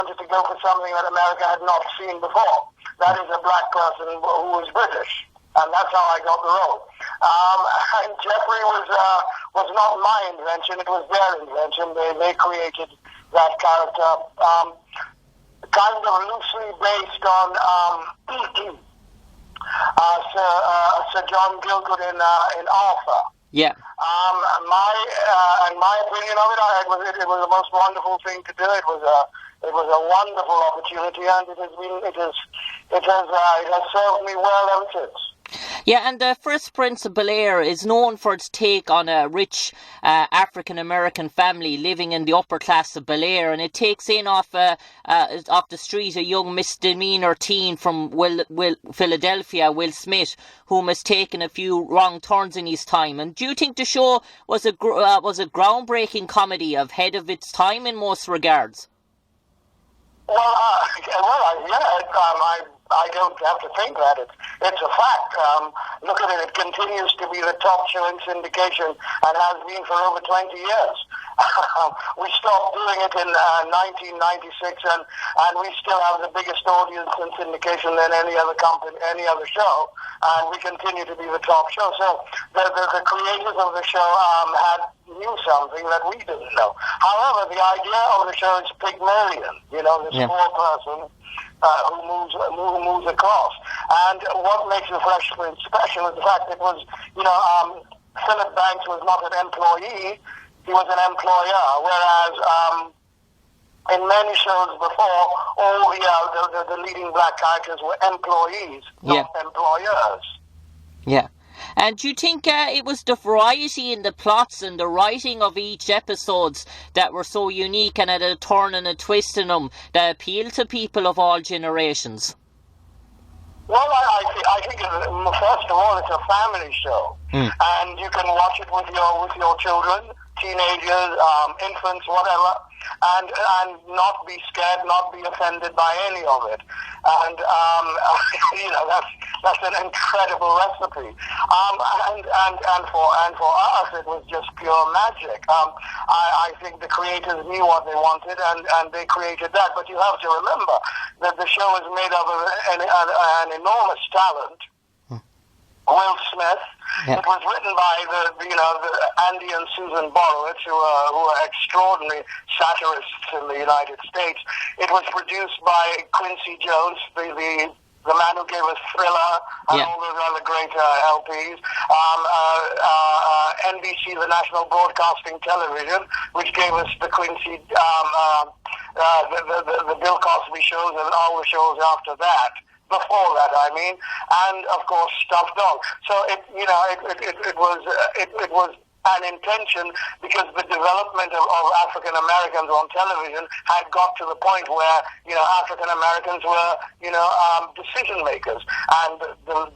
wanted to go for something that America had not seen before. That is a black person who was British, and that's how I got the role. And Geoffrey was not my invention; it was their invention. They created that character, kind of loosely based on Sir John Gielgud in Arthur. Yeah. My opinion of it, it was the most wonderful thing to do. It was a wonderful opportunity, and it has served me well ever since. Yeah, and the First Prince of Bel-Air is known for its take on a rich African-American family living in the upper class of Bel-Air, and it takes in off the street a young misdemeanor teen from Philadelphia, Will Smith, whom has taken a few wrong turns in his time. And do you think the show was a groundbreaking comedy ahead of its time in most regards? I don't have to think that. It's a fact. Look at it. It continues to be the top show in syndication and has been for over 20 years. We stopped doing it in 1996, and we still have the biggest audience in syndication than any other show, and we continue to be the top show. So the creators of the show knew something that we didn't know. However, the idea of the show is Pygmalion, this poor person who moves across. And what makes the Fresh Prince special is the fact that it was, Philip Banks was not an employee, he was an employer, whereas in many shows before, all the leading black characters were employees, not employers. Yeah. And do you think it was the variety in the plots and the writing of each episodes that were so unique and had a turn and a twist in them that appealed to people of all generations? Well, I think first of all, it's a family show, and you can watch it with your children, teenagers, infants, whatever, and not be scared, not be offended by any of it. And that's an incredible recipe. And for us, it was just pure magic. I think the creators knew what they wanted, and they created that. But you have to remember that the show is made up of an enormous talent. Will Smith. Yeah. It was written by the Andy and Susan Borowitz, who are extraordinary satirists in the United States. It was produced by Quincy Jones, the man who gave us Thriller and all those other great LPs. NBC, the National Broadcasting Television, which gave us the Quincy, the Bill Cosby shows and all the shows after that. Before that, and of course, Stuffed Dog. So it was an intention, because the development of African Americans on television had got to the point where African Americans were decision makers, and the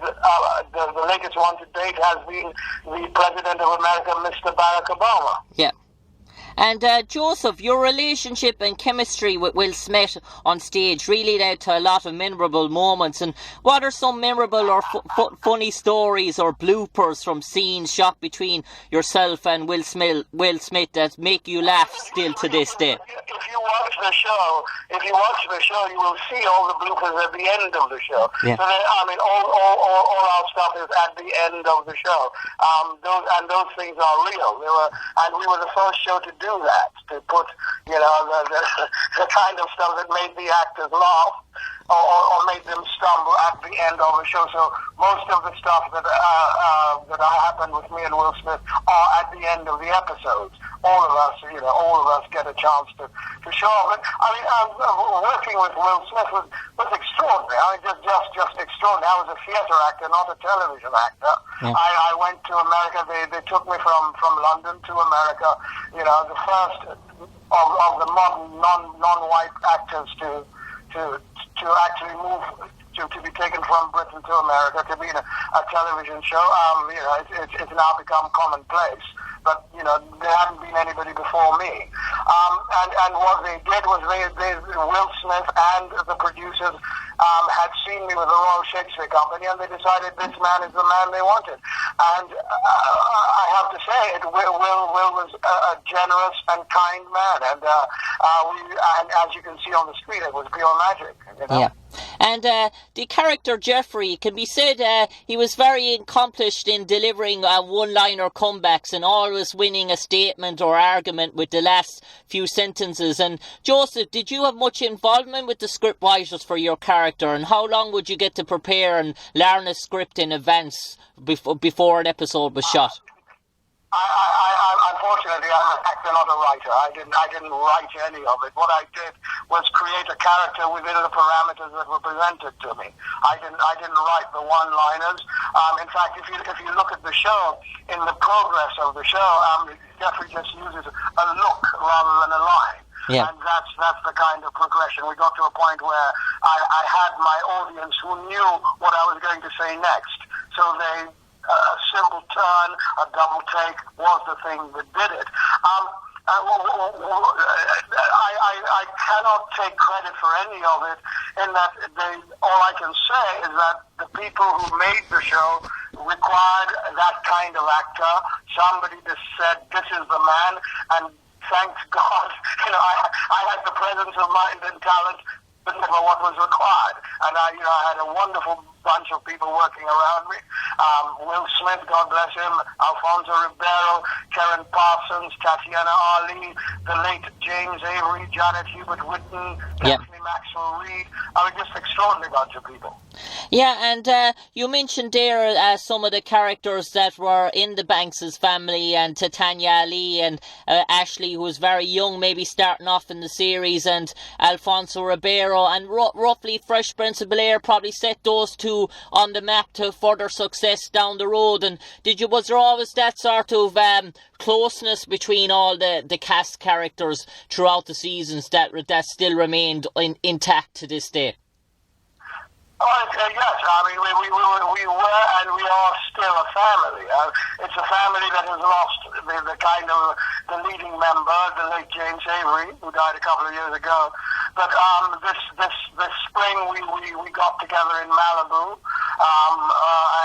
latest one to date has been the President of America, Mr. Barack Obama. Yeah. And Joseph, your relationship and chemistry with Will Smith on stage really led to a lot of memorable moments. And what are some memorable or funny stories or bloopers from scenes shot between yourself and Will Smith that make you laugh still to this day? If you watch the show, you will see all the bloopers at the end of the show. Yeah. So all our stuff is at the end of the show. Those things are real. We were the first show to do that, to put the kind of stuff that made the actors laugh or made them stumble at the end of the show. So most of the stuff that happened with me and Will Smith are at the end of the episodes. All of us get a chance to show up. Working with Will Smith was extraordinary. Just extraordinary. I was a theatre actor, not a television actor. Yeah. I went to America. They took me from London to America. The first of the modern non-white actors to actually move to be taken from Britain to America to be in a television show. It's now become commonplace. but there hadn't been anybody before me. And what they did was Will Smith and the producers had seen me with the Royal Shakespeare Company, and they decided this man is the man they wanted. And I have to say, Will was a generous and kind man, and as you can see on the screen, it was pure magic. Yeah. And the character Geoffrey, can be said he was very accomplished in delivering one-liner comebacks and always winning a statement or argument with the last few sentences. And Joseph, did you have much involvement with the script writers for your character, and how long would you get to prepare and learn a script in advance before an episode was shot? Unfortunately, I'm an actor, not a writer. I didn't write any of it. What I did was create a character within the parameters that were presented to me. I didn't write the one-liners. In fact, if you look at the show, in the progress of the show, Geoffrey just uses a look rather than a line. Yeah. And that's the kind of progression. We got to a point where I had my audience who knew what I was going to say next. So a simple turn, a double take was the thing that did it. I cannot take credit for any of it, in that all I can say is that the people who made the show required that kind of actor, somebody that said, this is the man, and thank God, I had the presence of mind and talent for what was required. And I had a wonderful bunch of people working around me. Will Smith, God bless him, Alfonso Ribeiro, Karen Parsons, Tatiana Ali, the late James Avery, Janet Hubert Whitten, Daphne Maxwell Reid. I mean, just extraordinary bunch of people. Yeah, and you mentioned there some of the characters that were in the Banks' family, and Tatiana Ali and Ashley, who was very young, maybe starting off in the series, and Alfonso Ribeiro, and roughly Fresh Prince of Bel-Air probably set those two on the map to further success down the road. And was there always that sort of closeness between all the cast characters throughout the seasons that still remained intact to this day? Yes, I mean, we were and we are still a family. It's a family that has lost the leading member, the late James Avery, who died a couple of years ago. But this spring we got together in Malibu,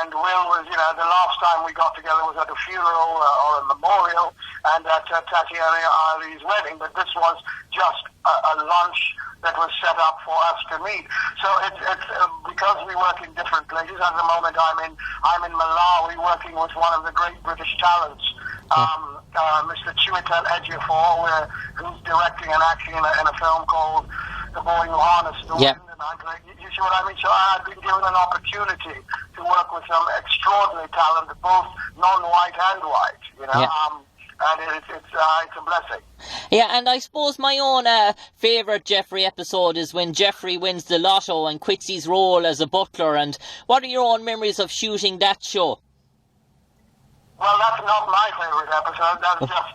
and Will was, the last time we got together was at a funeral or a memorial, and at Tatiana Ali's wedding. But this was just a lunch that was set up for us to meet. So it's because we work in different places. At the moment, I'm in Malawi working with one of the great British talents, Mr. Chiwetel Ejiofor, who's directing and acting in a film called The Boy Who Harnessed the Wind. And you see what I mean? So I've been given an opportunity to work with some extraordinary talent, both non-white and white. And it's a blessing. Yeah, and I suppose my own favourite Geoffrey episode is when Geoffrey wins the lotto and quits his role as a butler. And what are your own memories of shooting that show? Well, that's not my favourite episode. That's just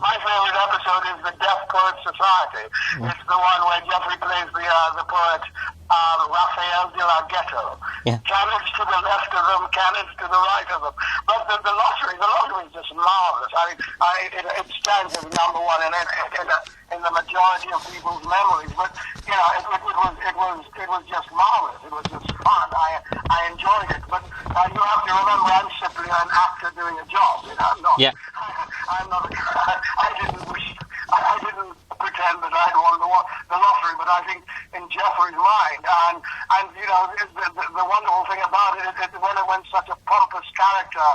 my favourite episode is the Deaf Poets Society. It's the one where Geoffrey plays the poet Raphael de la Ghetto. Yeah. Cannons to the left of them, cannons to the right of them. But the lottery is just marvellous. I mean, it stands as number one in the majority of people's memories. But it was just marvellous. It was just fun. I enjoyed it. But you have to remember, I'm simply an actor doing a job. I'm not. Yeah. I'm not. I didn't pretend that I'd won the lottery, but I think in Geoffrey's mind, and the wonderful thing about it is when such a pompous character,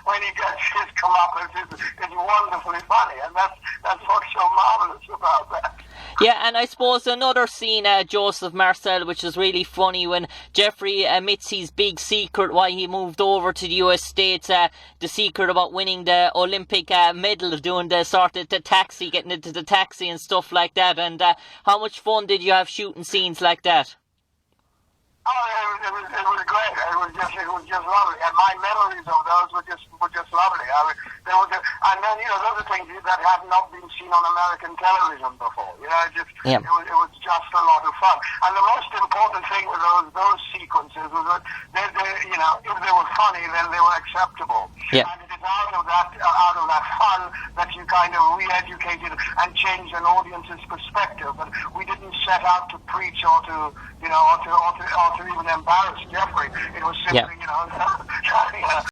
when he gets his comeuppance, it's wonderfully funny, and that's what's so marvellous about that. Yeah, and I suppose another scene, Joseph Marcell, which is really funny, when Geoffrey admits his big secret why he moved over to the US States, the secret about winning the Olympic medal, doing the sort of the taxi, getting into the taxi and stuff like that. And how much fun did you have shooting scenes like that? It was great. It was just lovely, and my memories of those were just lovely. There was, and then those are things that had not been seen on American television before. It was just a lot of fun. And the most important thing with those sequences was that if they were funny, then they were acceptable. Yeah. And it is out of that fun that you kind of re-educated and changed an audience's perspective. But we didn't set out to preach or to or to even embarrass Geoffrey. It was simply